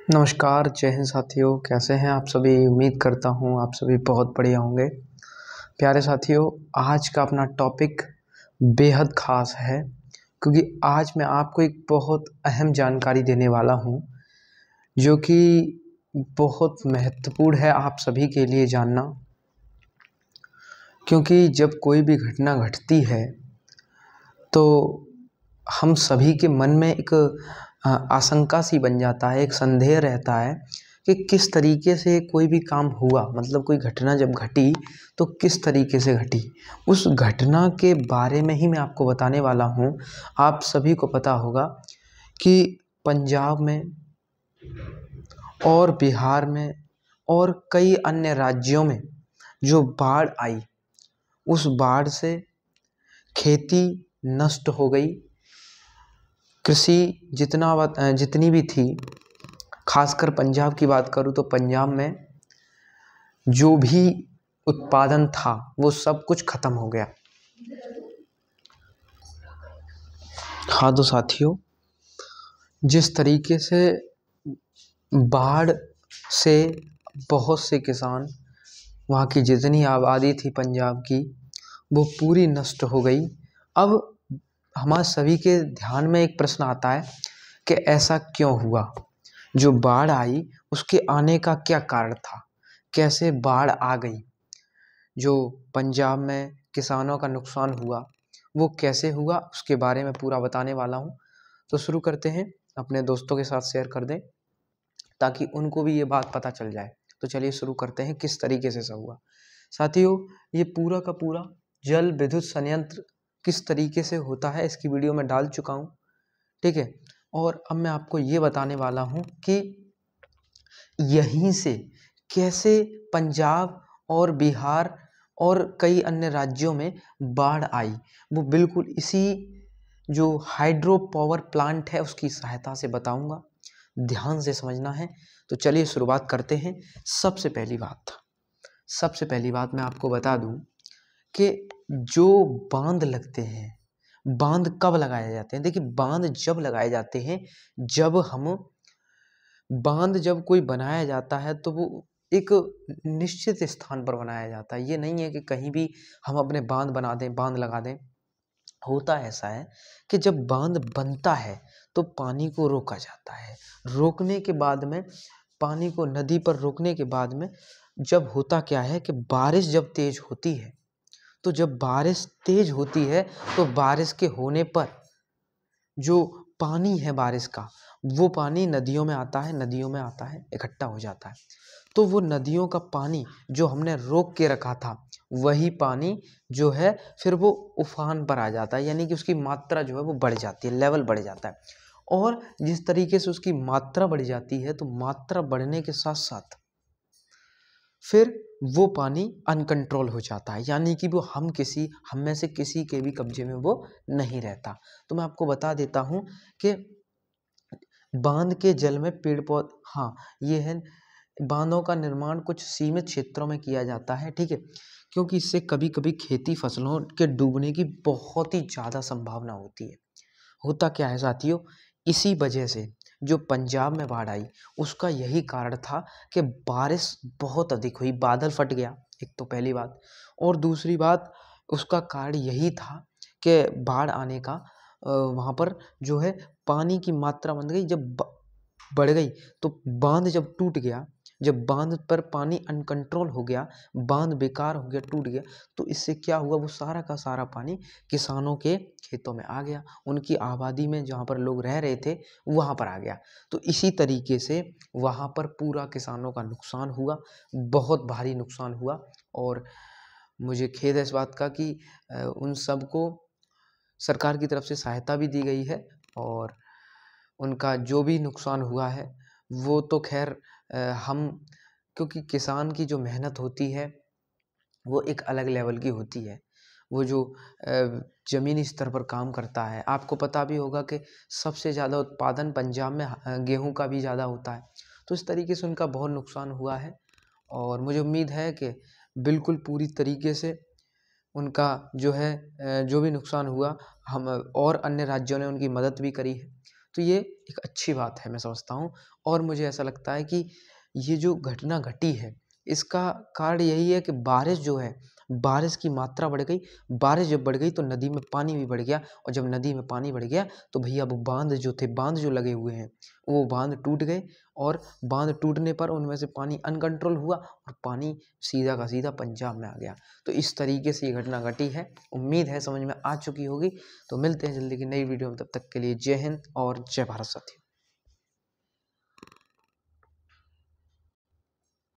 नमस्कार, जय हिंद साथियों। कैसे हैं आप सभी? उम्मीद करता हूँ आप सभी बहुत बढ़िया होंगे। प्यारे साथियों, आज का अपना टॉपिक बेहद ख़ास है क्योंकि आज मैं आपको एक बहुत अहम जानकारी देने वाला हूँ जो कि बहुत महत्वपूर्ण है आप सभी के लिए जानना। क्योंकि जब कोई भी घटना घटती है तो हम सभी के मन में एक आशंका सी बन जाता है, एक संदेह रहता है कि किस तरीके से कोई भी काम हुआ, मतलब कोई घटना जब घटी तो किस तरीके से घटी। उस घटना के बारे में ही मैं आपको बताने वाला हूँ। आप सभी को पता होगा कि पंजाब में और बिहार में और कई अन्य राज्यों में जो बाढ़ आई, उस बाढ़ से खेती नष्ट हो गई। कृषि जितनी भी थी, खासकर पंजाब की बात करूँ तो पंजाब में जो भी उत्पादन था वो सब कुछ खत्म हो गया। हाँ तो साथियों, जिस तरीके से बाढ़ से बहुत से किसान, वहाँ की जितनी आबादी थी पंजाब की, वो पूरी नष्ट हो गई। अब हमारे सभी के ध्यान में एक प्रश्न आता है कि ऐसा क्यों हुआ? जो बाढ़ आई उसके आने का क्या कारण था? कैसे बाढ़ आ गई? जो पंजाब में किसानों का नुकसान हुआ वो कैसे हुआ, उसके बारे में पूरा बताने वाला हूँ। तो शुरू करते हैं। अपने दोस्तों के साथ शेयर कर दें ताकि उनको भी ये बात पता चल जाए। तो चलिए शुरू करते हैं किस तरीके से सब हुआ। साथियों, ये पूरा का पूरा जल विद्युत संयंत्र किस तरीके से होता है इसकी वीडियो में डाल चुका हूँ, ठीक है। और अब मैं आपको ये बताने वाला हूँ कि यहीं से कैसे पंजाब और बिहार और कई अन्य राज्यों में बाढ़ आई। वो बिल्कुल इसी जो हाइड्रो पावर प्लांट है उसकी सहायता से बताऊंगा। ध्यान से समझना है। तो चलिए शुरुआत करते हैं। सबसे पहली बात मैं आपको बता दूं कि जो बांध लगते हैं, बांध कब लगाए जाते हैं? देखिए, बांध जब लगाए जाते हैं, जब कोई बनाया जाता है तो वो एक निश्चित स्थान पर बनाया जाता है। ये नहीं है कि कहीं भी हम अपने बांध बना दें, बांध लगा दें। होता ऐसा है कि जब बांध बनता है तो पानी को रोका जाता है। रोकने के बाद में, पानी को नदी पर रोकने के बाद में, जब होता क्या है कि बारिश जब तेज होती है, तो जब बारिश तेज होती है तो बारिश के होने पर जो पानी है बारिश का, वो पानी नदियों में आता है, इकट्ठा हो जाता है। तो वो नदियों का पानी जो हमने रोक के रखा था, वही पानी जो है फिर वो उफान पर आ जाता है, यानी कि उसकी मात्रा जो है वो बढ़ जाती है, लेवल बढ़ जाता है। और जिस तरीके से उसकी मात्रा बढ़ जाती है तो मात्रा बढ़ने के साथ साथ फिर वो पानी अनकंट्रोल हो जाता है, यानी कि वो हम में से किसी के भी कब्जे में वो नहीं रहता। तो मैं आपको बता देता हूँ कि बांध के जल में पेड़ पौधे, हाँ ये है, बांधों का निर्माण कुछ सीमित क्षेत्रों में किया जाता है, ठीक है, क्योंकि इससे कभी कभी खेती फसलों के डूबने की बहुत ही ज़्यादा संभावना होती है। होता क्या है साथियों, इसी वजह से जो पंजाब में बाढ़ आई उसका यही कारण था कि बारिश बहुत अधिक हुई, बादल फट गया, एक तो पहली बात। और दूसरी बात, उसका कारण यही था कि बाढ़ आने का वहाँ पर जो है पानी की मात्रा बन गई, जब बढ़ गई तो बांध जब टूट गया, जब बांध पर पानी अनकंट्रोल हो गया, बांध बेकार हो गया, टूट गया, तो इससे क्या हुआ, वो सारा का सारा पानी किसानों के खेतों में आ गया, उनकी आबादी में जहाँ पर लोग रह रहे थे वहाँ पर आ गया। तो इसी तरीके से वहाँ पर पूरा किसानों का नुकसान हुआ, बहुत भारी नुकसान हुआ। और मुझे खेद है इस बात का कि उन सबको सरकार की तरफ से सहायता भी दी गई है, और उनका जो भी नुकसान हुआ है वो तो खैर हम, क्योंकि किसान की जो मेहनत होती है वो एक अलग लेवल की होती है। वो जो ज़मीनी स्तर पर काम करता है, आपको पता भी होगा कि सबसे ज़्यादा उत्पादन पंजाब में गेहूं का भी ज़्यादा होता है। तो इस तरीके से उनका बहुत नुकसान हुआ है, और मुझे उम्मीद है कि बिल्कुल पूरी तरीके से उनका जो है जो भी नुकसान हुआ, हम और अन्य राज्यों ने उनकी मदद भी करी है। तो ये एक अच्छी बात है मैं समझता हूँ। और मुझे ऐसा लगता है कि ये जो घटना घटी है, इसका कारण यही है कि बारिश जो है, बारिश की मात्रा बढ़ गई। बारिश जब बढ़ गई तो नदी में पानी भी बढ़ गया, और जब नदी में पानी बढ़ गया तो भैया वो बाँध जो थे, बाँध जो लगे हुए हैं, वो बाँध टूट गए। और बाँध टूटने पर उनमें से पानी अनकंट्रोल हुआ और पानी सीधा का सीधा पंजाब में आ गया। तो इस तरीके से ये घटना घटी है। उम्मीद है समझ में आ चुकी होगी। तो मिलते हैं जल्दी की नई वीडियो में, तब तक के लिए जय हिंद और जय भारत साथियों।